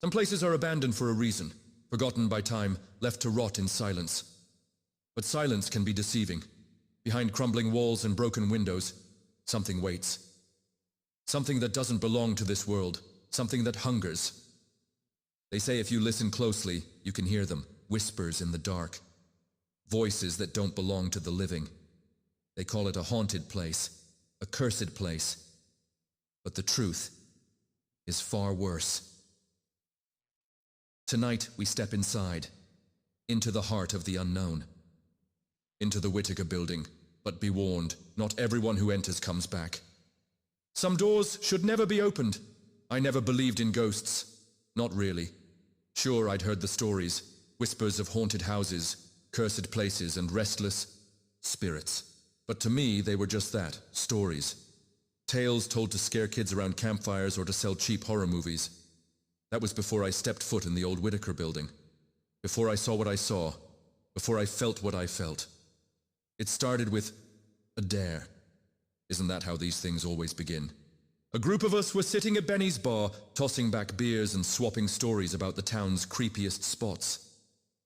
Some places are abandoned for a reason, forgotten by time, left to rot in silence. But silence can be deceiving. Behind crumbling walls and broken windows, something waits. Something that doesn't belong to this world, something that hungers. They say if you listen closely, you can hear them, whispers in the dark. Voices that don't belong to the living. They call it a haunted place, a cursed place. But the truth is far worse. Tonight we step inside, into the heart of the unknown. Into the Whitaker Building, but be warned, not everyone who enters comes back. Some doors should never be opened. I never believed in ghosts. Not really. Sure, I'd heard the stories, whispers of haunted houses, cursed places, and restless spirits. But to me, they were just that, stories. Tales told to scare kids around campfires or to sell cheap horror movies. That was before I stepped foot in the old Whitaker Building. Before I saw what I saw. Before I felt what I felt. It started with a dare. Isn't that how these things always begin? A group of us were sitting at Benny's bar, tossing back beers and swapping stories about the town's creepiest spots.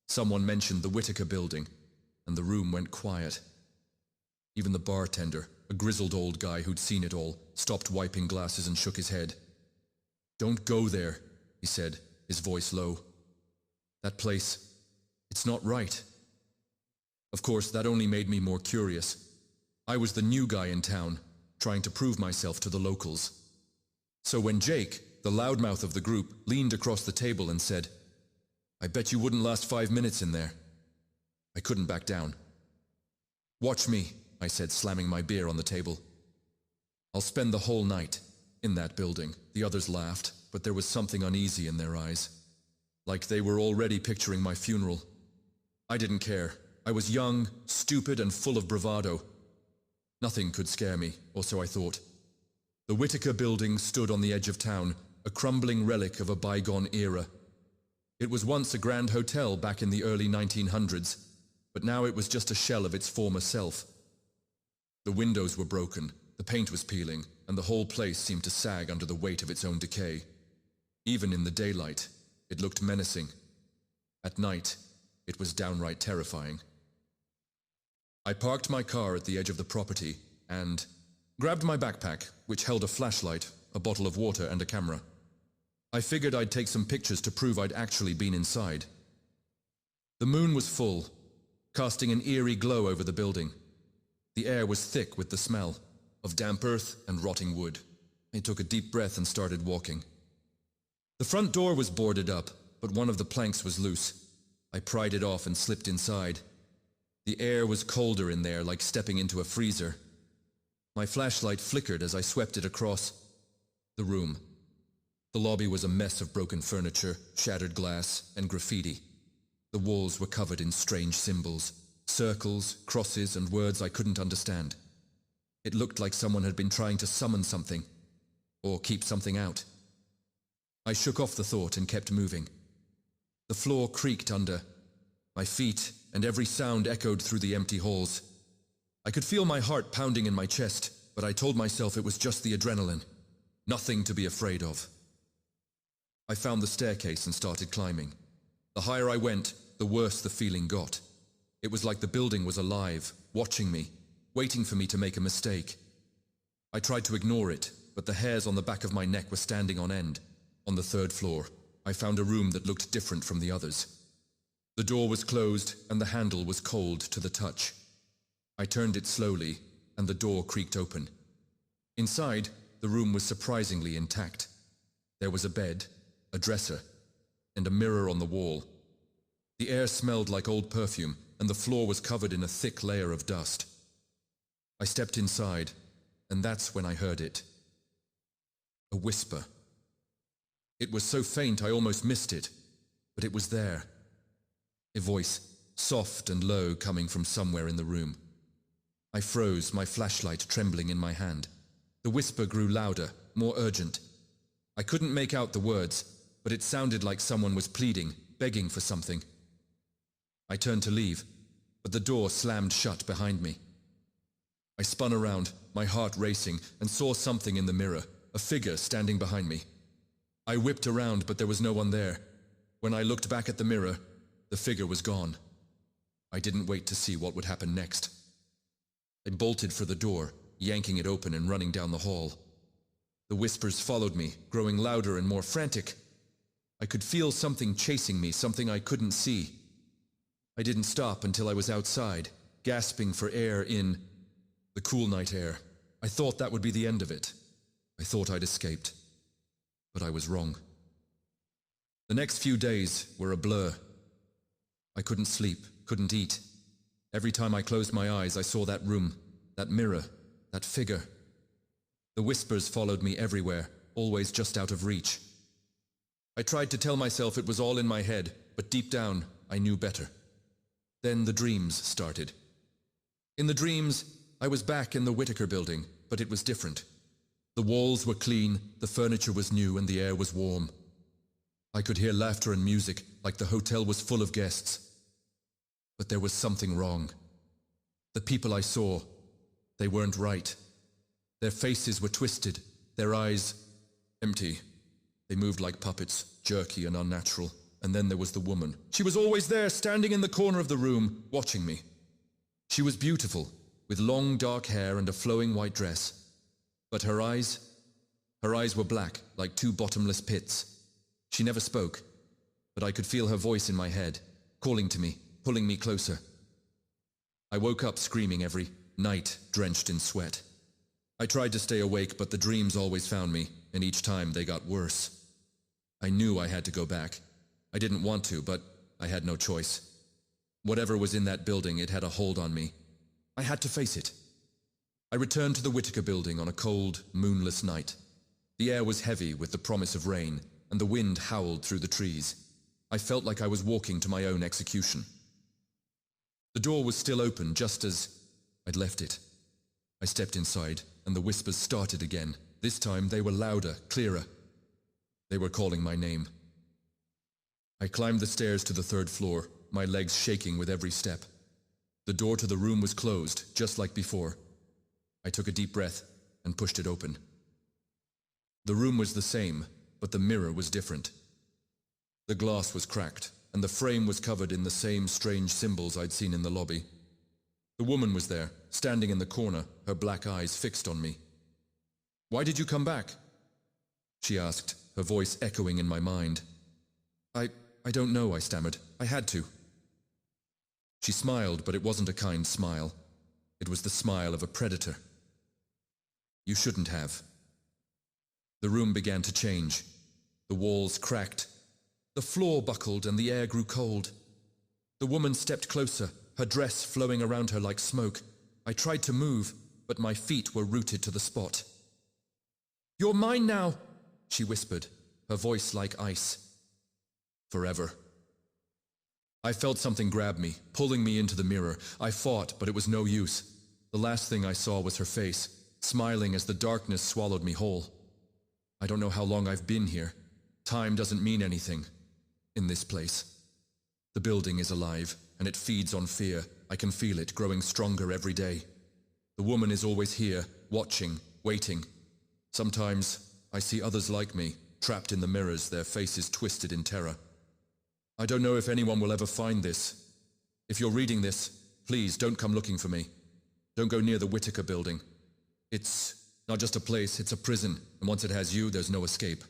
Someone mentioned the Whitaker Building, and the room went quiet. Even the bartender, a grizzled old guy who'd seen it all, stopped wiping glasses and shook his head. "Don't go there," he said, his voice low. "That place, it's not right." Of course, that only made me more curious. I was the new guy in town, trying to prove myself to the locals. So when Jake, the loudmouth of the group, leaned across the table and said, "I bet you wouldn't last 5 minutes in there," I couldn't back down. "Watch me," I said, slamming my beer on the table. "I'll spend the whole night in that building." The others laughed, but there was something uneasy in their eyes, like they were already picturing my funeral. I didn't care. I was young, stupid, and full of bravado. Nothing could scare me, or so I thought. The Whitaker Building stood on the edge of town, a crumbling relic of a bygone era. It was once a grand hotel back in the early 1900s, but now it was just a shell of its former self. The windows were broken, the paint was peeling, and the whole place seemed to sag under the weight of its own decay. Even in the daylight, it looked menacing. At night, it was downright terrifying. I parked my car at the edge of the property and grabbed my backpack, which held a flashlight, a bottle of water, and a camera. I figured I'd take some pictures to prove I'd actually been inside. The moon was full, casting an eerie glow over the building. The air was thick with the smell of damp earth and rotting wood. I took a deep breath and started walking. The front door was boarded up, but one of the planks was loose. I pried it off and slipped inside. The air was colder in there, like stepping into a freezer. My flashlight flickered as I swept it across the room. The lobby was a mess of broken furniture, shattered glass, and graffiti. The walls were covered in strange symbols, circles, crosses, and words I couldn't understand. It looked like someone had been trying to summon something, or keep something out. I shook off the thought and kept moving. The floor creaked under my feet, and every sound echoed through the empty halls. I could feel my heart pounding in my chest, but I told myself it was just the adrenaline. Nothing to be afraid of. I found the staircase and started climbing. The higher I went, the worse the feeling got. It was like the building was alive, watching me, waiting for me to make a mistake. I tried to ignore it, but the hairs on the back of my neck were standing on end. On the 3rd floor, I found a room that looked different from the others. The door was closed, and the handle was cold to the touch. I turned it slowly, and the door creaked open. Inside, the room was surprisingly intact. There was a bed, a dresser, and a mirror on the wall. The air smelled like old perfume, and the floor was covered in a thick layer of dust. I stepped inside, and that's when I heard it. A whisper. It was so faint I almost missed it, but it was there. A voice, soft and low, coming from somewhere in the room. I froze, my flashlight trembling in my hand. The whisper grew louder, more urgent. I couldn't make out the words, but it sounded like someone was pleading, begging for something. I turned to leave, but the door slammed shut behind me. I spun around, my heart racing, and saw something in the mirror, a figure standing behind me. I whipped around, but there was no one there. When I looked back at the mirror, the figure was gone. I didn't wait to see what would happen next. I bolted for the door, yanking it open and running down the hall. The whispers followed me, growing louder and more frantic. I could feel something chasing me, something I couldn't see. I didn't stop until I was outside, gasping for air in the cool night air. I thought that would be the end of it. I thought I'd escaped. But I was wrong. The next few days were a blur. I couldn't sleep, couldn't eat. Every time I closed my eyes, I saw that room, that mirror, that figure. The whispers followed me everywhere, always just out of reach. I tried to tell myself it was all in my head, but deep down, I knew better. Then the dreams started. In the dreams, I was back in the Whitaker Building, but it was different. The walls were clean, the furniture was new, and the air was warm. I could hear laughter and music, like the hotel was full of guests. But there was something wrong. The people I saw, they weren't right. Their faces were twisted, their eyes empty. They moved like puppets, jerky and unnatural. And then there was the woman. She was always there, standing in the corner of the room, watching me. She was beautiful, with long dark hair and a flowing white dress. But her eyes were black, like two bottomless pits. She never spoke, but I could feel her voice in my head, calling to me, pulling me closer. I woke up screaming every night, drenched in sweat. I tried to stay awake, but the dreams always found me, and each time they got worse. I knew I had to go back. I didn't want to, but I had no choice. Whatever was in that building, it had a hold on me. I had to face it. I returned to the Whitaker Building on a cold, moonless night. The air was heavy with the promise of rain, and the wind howled through the trees. I felt like I was walking to my own execution. The door was still open, just as I'd left it. I stepped inside, and the whispers started again. This time they were louder, clearer. They were calling my name. I climbed the stairs to the third floor, my legs shaking with every step. The door to the room was closed, just like before. I took a deep breath and pushed it open. The room was the same, but the mirror was different. The glass was cracked, and the frame was covered in the same strange symbols I'd seen in the lobby. The woman was there, standing in the corner, her black eyes fixed on me. "Why did you come back?" she asked, her voice echoing in my mind. I don't know," I stammered. "I had to." She smiled, but it wasn't a kind smile. It was the smile of a predator. "You shouldn't have." The room began to change. The walls cracked. The floor buckled and the air grew cold. The woman stepped closer, her dress flowing around her like smoke. I tried to move, but my feet were rooted to the spot. "You're mine now," she whispered, her voice like ice. Forever. I felt something grab me, pulling me into the mirror. I fought, but it was no use. The last thing I saw was her face, smiling as the darkness swallowed me whole. I don't know how long I've been here. Time doesn't mean anything in this place. The building is alive, and it feeds on fear. I can feel it growing stronger every day. The woman is always here, watching, waiting. Sometimes I see others like me, trapped in the mirrors, their faces twisted in terror. I don't know if anyone will ever find this. If you're reading this, please don't come looking for me. Don't go near the Whitaker Building. It's not just a place, it's a prison, and once it has you, there's no escape.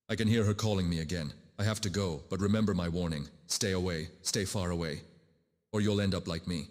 I can hear her calling me again. I have to go, but remember my warning. Stay away, stay far away, or you'll end up like me.